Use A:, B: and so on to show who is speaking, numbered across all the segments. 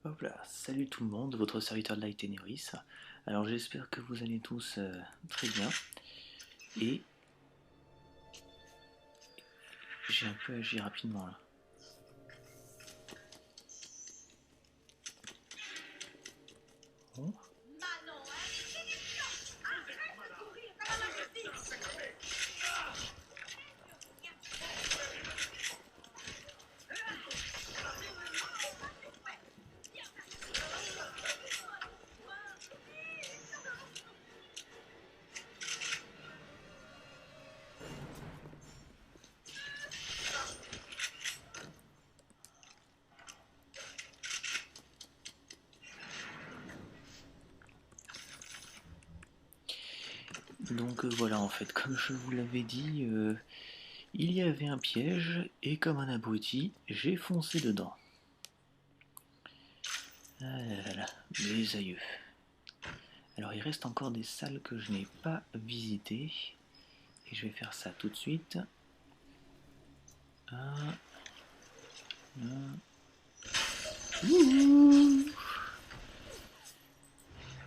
A: Hop là, salut tout le monde, votre serviteur de Light Eneris. Alors j'espère que vous allez tous très bien. Et j'ai un peu agi rapidement là. Bon. Donc voilà, en fait, comme je vous l'avais dit, il y avait un piège et comme un abruti, j'ai foncé dedans. Ah là là, mes aïeux. Alors il reste encore des salles que je n'ai pas visitées. Et je vais faire ça tout de suite. Ah.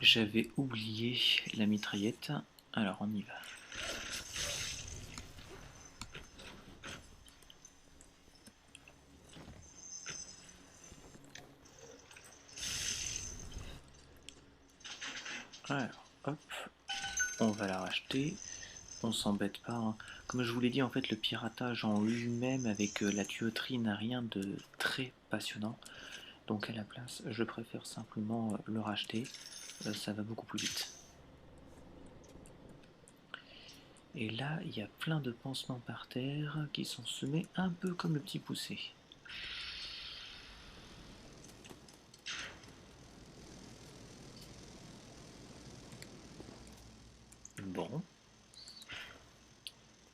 A: J'avais oublié la mitraillette. Alors on y va. Alors, hop, on va la racheter. On s'embête pas, hein. Comme je vous l'ai dit, en fait, le piratage en lui-même avec la tuyauterie n'a rien de très passionnant. Donc à la place, je préfère simplement le racheter. Ça va beaucoup plus vite. Et là, il y a plein de pansements par terre qui sont semés un peu comme le petit poussé. Bon,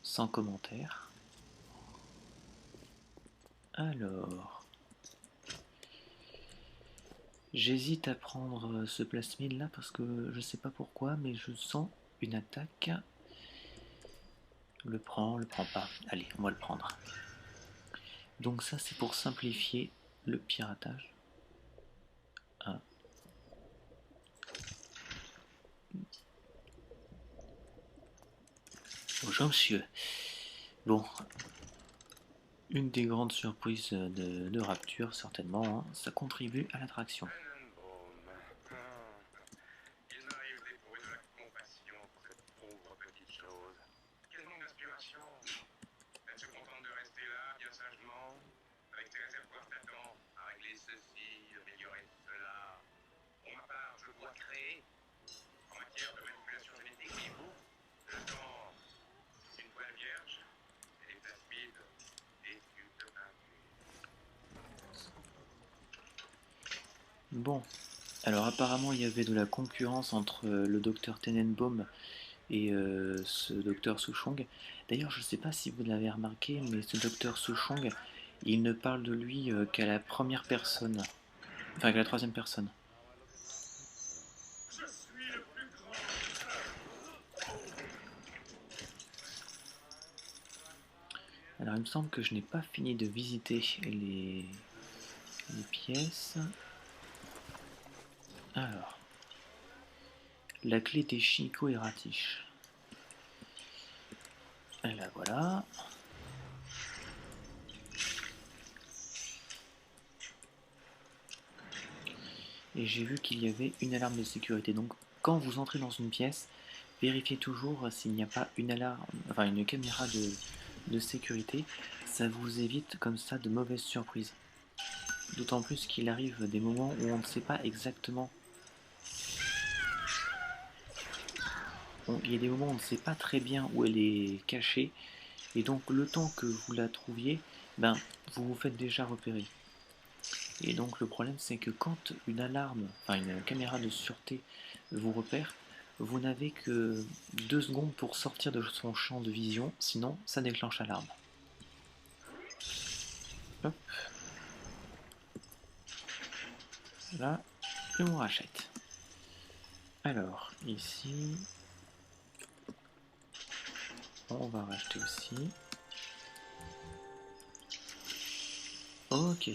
A: sans commentaire. Alors, j'hésite à prendre ce plasmide là parce que je sais pas pourquoi, mais je sens une attaque. Le prend pas. Allez, on va le prendre. Donc ça c'est pour simplifier le piratage. Ah. Bonjour monsieur. Bon, une des grandes surprises de Rapture certainement, hein, ça contribue à l'attraction.
B: Ils arrivent dépourvus de la compassion pour cette pauvre petite chose. Quel manque d'inspiration. Elle se contente de rester là, bien sagement, avec ses réservoirs d'attente, à régler ceci, améliorer cela. Pour ma part, je dois créer. En matière de manipulation génétique, et vous, le temps d'une toile vierge et des plasmides, des tubes de peinture.
A: Bon, alors apparemment il y avait de la concurrence entre le docteur Tenenbaum et ce docteur Souchong. D'ailleurs, je ne sais pas si vous l'avez remarqué, mais ce docteur Souchong, il ne parle de lui qu'à la première personne, enfin qu'à la troisième personne.
B: Je suis le plus grand.
A: Alors il me semble que je n'ai pas fini de visiter les pièces. Alors, la clé des Shinko et Ratish. Et la voilà. Et j'ai vu qu'il y avait une alarme de sécurité. Donc quand vous entrez dans une pièce, vérifiez toujours s'il n'y a pas une alarme, enfin une caméra de sécurité. Ça vous évite comme ça de mauvaises surprises. D'autant plus qu'il arrive des moments où on ne sait pas exactement. Il y a des moments où on ne sait pas très bien où elle est cachée. Et donc le temps que vous la trouviez, ben, vous vous faites déjà repérer. Et donc le problème c'est que quand une alarme, enfin une caméra de sûreté vous repère, vous n'avez que 2 secondes pour sortir de son champ de vision, sinon ça déclenche l'alarme. Hop, là, et on rachète. Alors, ici, on va racheter aussi. Ok.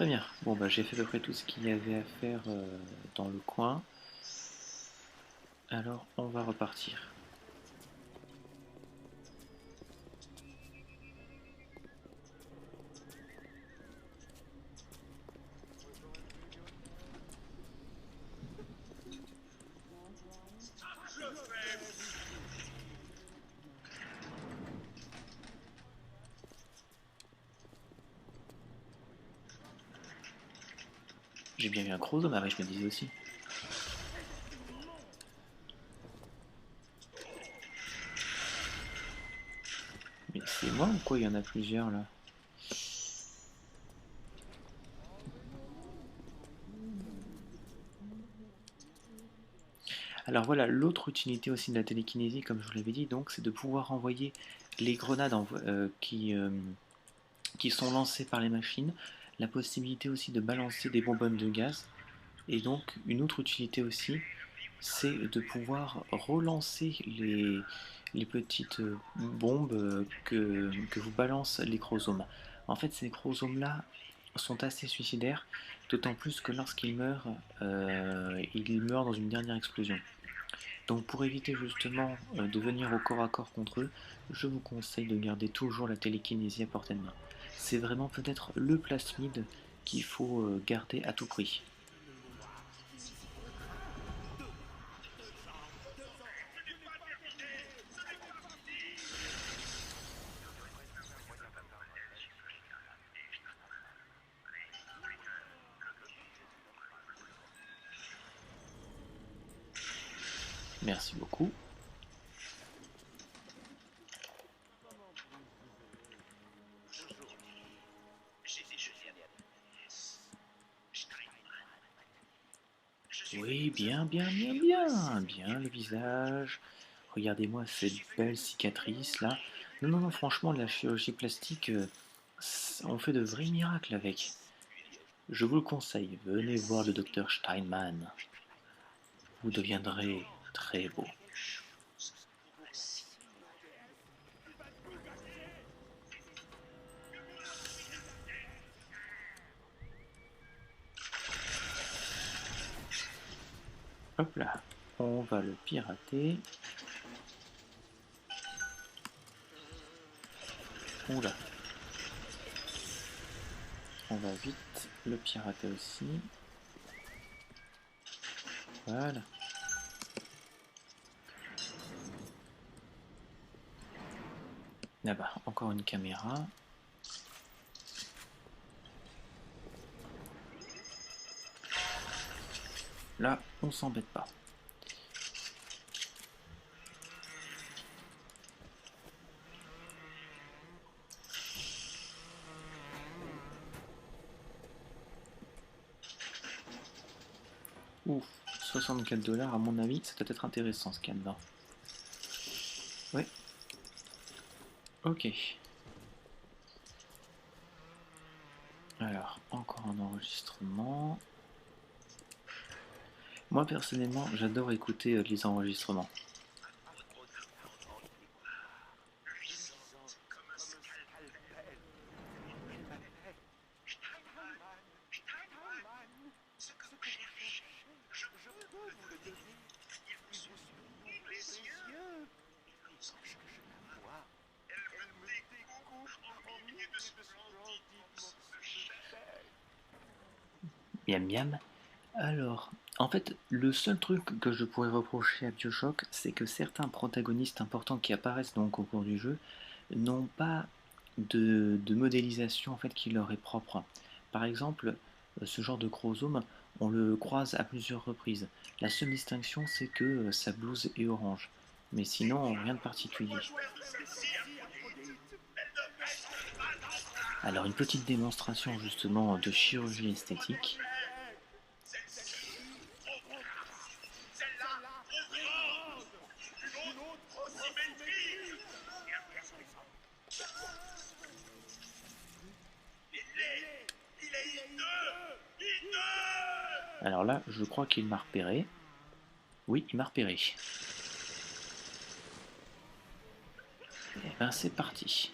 A: Très bien. Bon, bah, j'ai fait à peu près tout ce qu'il y avait à faire dans le coin. Alors, on va repartir. J'ai bien vu un chromosome, ah ouais, je me disais aussi. Mais c'est moi ou quoi? Il y en a plusieurs là. Alors voilà, l'autre utilité aussi de la télékinésie, comme je vous l'avais dit, donc, c'est de pouvoir envoyer les grenades qui sont lancées par les machines, la possibilité aussi de balancer des bonbonnes de gaz, et donc une autre utilité aussi, c'est de pouvoir relancer les petites bombes que vous balancent les chromosomes. En fait, ces chromosomes-là sont assez suicidaires, d'autant plus que lorsqu'ils meurent, ils meurent dans une dernière explosion. Donc pour éviter justement de venir au corps à corps contre eux, je vous conseille de garder toujours la télékinésie à portée de main. C'est vraiment peut-être le plasmide qu'il faut garder à tout prix. Merci beaucoup. Oui, bien, bien, bien, bien, bien le visage. Regardez-moi cette belle cicatrice là. Non, non, non, franchement, la chirurgie plastique, on fait de vrais miracles avec. Je vous le conseille, venez voir le docteur Steinman. Vous deviendrez très beau. Hop là, on va le pirater. Oula. On va vite le pirater aussi. Voilà. Là-bas, encore une caméra. Là, on s'embête pas. Ouf, 64 $, à mon avis, ça peut être intéressant ce qu'il y a dedans. Ouais. Ok. Alors, encore un enregistrement. Moi, personnellement, j'adore écouter les enregistrements. Miam miam. Alors, en fait, le seul truc que je pourrais reprocher à BioShock, c'est que certains protagonistes importants qui apparaissent donc au cours du jeu n'ont pas de modélisation en fait qui leur est propre. Par exemple, ce genre de chromosome, on le croise à plusieurs reprises. La seule distinction, c'est que sa blouse est orange. Mais sinon, rien de particulier. Alors, une petite démonstration justement de chirurgie esthétique. Alors là, je crois qu'il m'a repéré. Oui, il m'a repéré. Et ben c'est parti.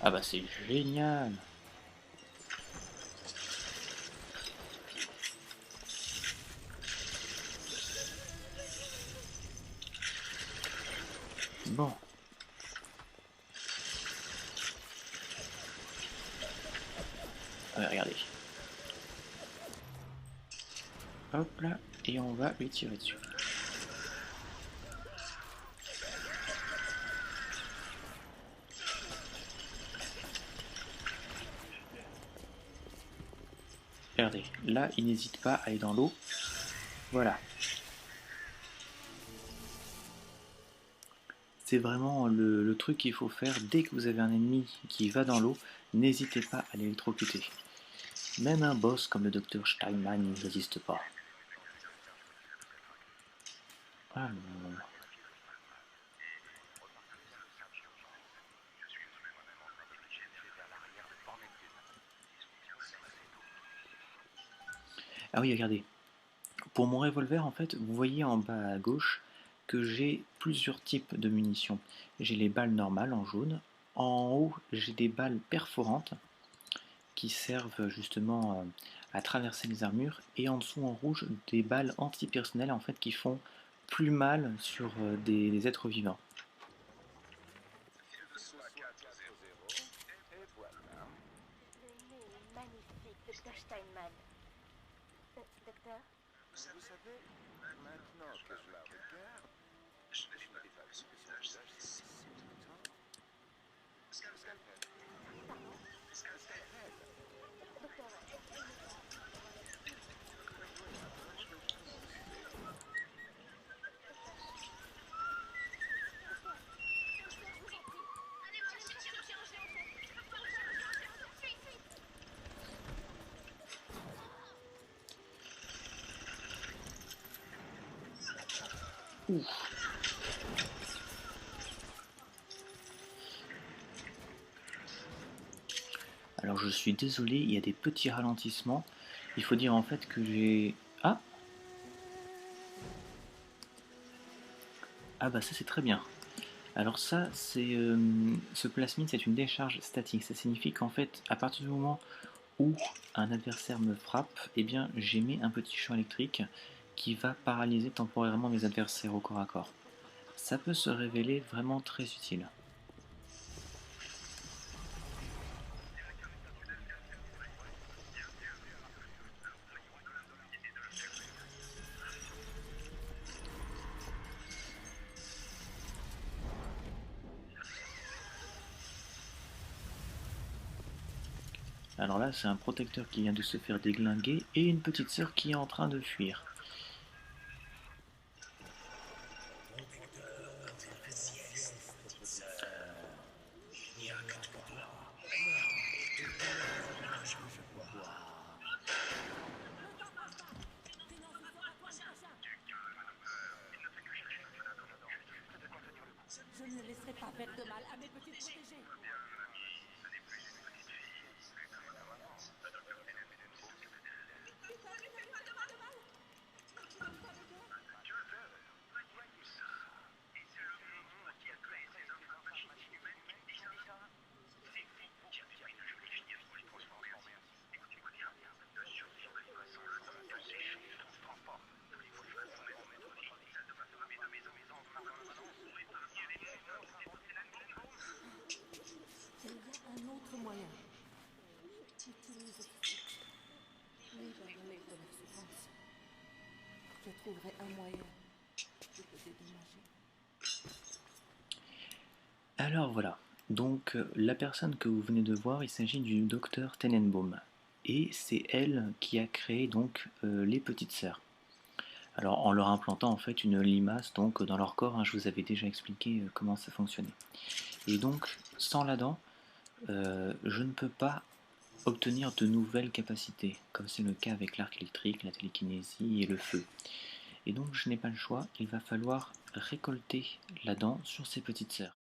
A: Ah bah c'est génial. Bon. Ouais, regardez. Hop là, et on va lui tirer dessus. Regardez, là il n'hésite pas à aller dans l'eau. Voilà. C'est vraiment le truc qu'il faut faire dès que vous avez un ennemi qui va dans l'eau, n'hésitez pas à l'électrocuter. Même un boss comme le docteur Steinman n'y résiste pas. Alors... Ah oui, regardez. Pour mon revolver, en fait, vous voyez en bas à gauche que j'ai plusieurs types de munitions. J'ai les balles normales en jaune. En haut, j'ai des balles perforantes qui servent justement à traverser les armures. Et en dessous, en rouge, des balles antipersonnelles en fait qui font plus mal sur des êtres vivants.
C: Le nez est magnifique, Dr. Steinman. Docteur?
D: Vous savez, maintenant que je la regarde, je n'avais pas vu que son visage c'est si longtemps. Scalpel.
C: Pardon?
D: Scalpel.
C: Docteur,
A: Ouf. Alors je suis désolé, il y a des petits ralentissements. Il faut dire en fait que j'ai... Ah. Ah bah ça c'est très bien. Alors ça, c'est ce plasmide, c'est une décharge statique. Ça signifie qu'en fait, à partir du moment où un adversaire me frappe, eh bien j'émets un petit champ électrique qui va paralyser temporairement mes adversaires au corps à corps. Ça peut se révéler vraiment très utile. Alors là, c'est un protecteur qui vient de se faire déglinguer et une petite sœur qui est en train de fuir.
E: Je ne laisserai pas faire de mal à mes petites protégées. Il y a un autre moyen. Utilise ce cycle. Libère-les de leur souffrance. Je trouverai un moyen de te dédommager.
A: Alors voilà, donc la personne que vous venez de voir, il s'agit du docteur Tenenbaum. Et c'est elle qui a créé donc les petites sœurs. Alors en leur implantant en fait une limace donc dans leur corps, hein, je vous avais déjà expliqué comment ça fonctionnait. Et donc sans la dent, je ne peux pas obtenir de nouvelles capacités, comme c'est le cas avec l'arc électrique, la télékinésie et le feu. Et donc je n'ai pas le choix, il va falloir récolter la dent sur ces petites sœurs.